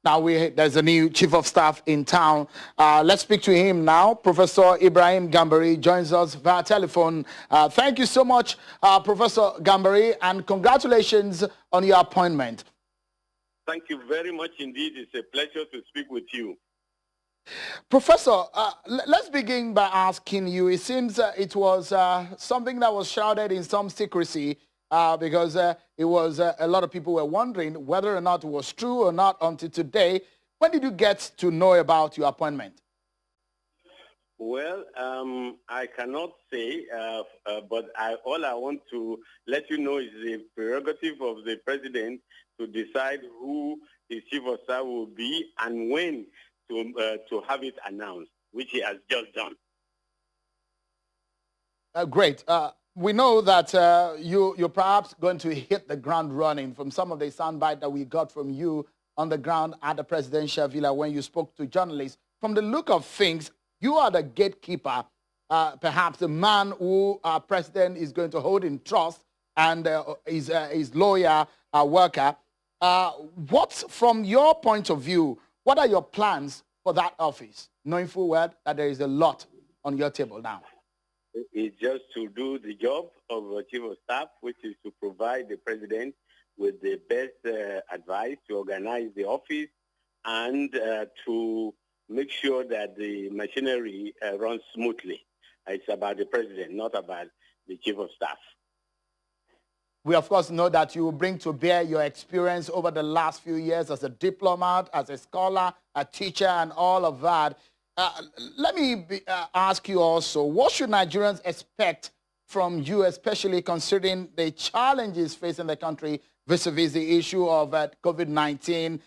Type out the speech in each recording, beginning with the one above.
Now there's a new chief of staff in town. Let's speak to him now. Professor Ibrahim Gambari joins us via telephone. Thank you so much, Professor Gambari, and congratulations on your appointment. Thank you very much indeed. It's a pleasure to speak with you. Professor, let's begin by asking you, it seems it was something that was shrouded in some secrecy because it was a lot of people were wondering whether or not it was true or not until today. When did you get to know about your appointment? Well, I cannot say, but all I want to let you know is the prerogative of the president to decide who his chief of staff will be and when to have it announced, which he has just done. Great. We know that you're perhaps going to hit the ground running from some of the soundbite that we got from you on the ground at the presidential villa when you spoke to journalists. From the look of things, you are the gatekeeper, perhaps the man who our president is going to hold in trust and his lawyer worker. What's, from your point of view, what are your plans for that office, knowing full well that there is a lot on your table now? It's just to do the job of a chief of staff, which is to provide the president with the best advice to organize the office and to make sure that the machinery runs smoothly. It's about the president, not about the chief of staff. We, of course, know that you will bring to bear your experience over the last few years as a diplomat, as a scholar, a teacher, and all of that. Let me ask you also, what should Nigerians expect from you, especially considering the challenges facing the country vis-a-vis the issue of COVID-19,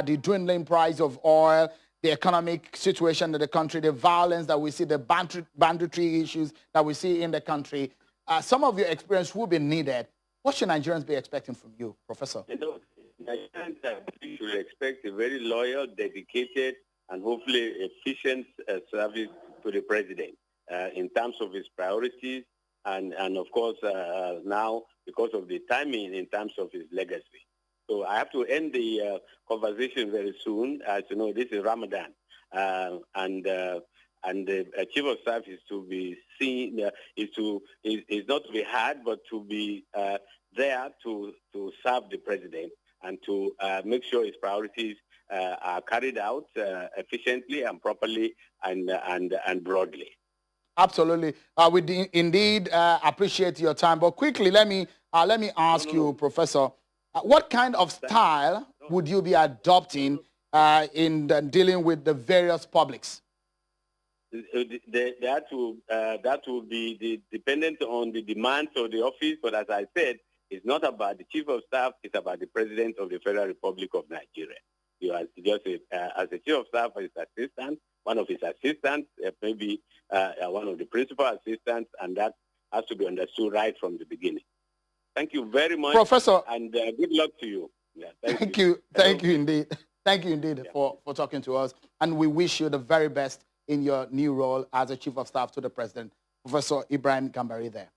the dwindling price of oil, the economic situation in the country, the violence that we see, the banditry issues that we see in the country? Some of your experience will be needed. What should Nigerians be expecting from you, Professor? Nigerians should expect a very loyal, dedicated, and hopefully efficient service to the president in terms of his priorities and of course, now because of the timing in terms of his legacy. So I have to end the conversation very soon. As you know, this is Ramadan, and the chief of staff is to be seen, is not to be had, but to be there to serve the president and to make sure his priorities are carried out efficiently and properly and broadly. Absolutely. We indeed appreciate your time. But quickly, let me ask you, Professor, what kind of style would you be adopting in dealing with the various publics? That will be dependent on the demands of the office. But as I said, it's not about the chief of staff. It's about the president of the Federal Republic of Nigeria. You are just as a chief of staff, his assistant, one of his assistants, maybe one of the principal assistants, and that has to be understood right from the beginning. Thank you very much, Professor, and good luck to you. Yeah, thank you indeed. Thank you indeed for talking to us, and we wish you the very best in your new role as a chief of staff to the president. Professor Ibrahim Gambari there.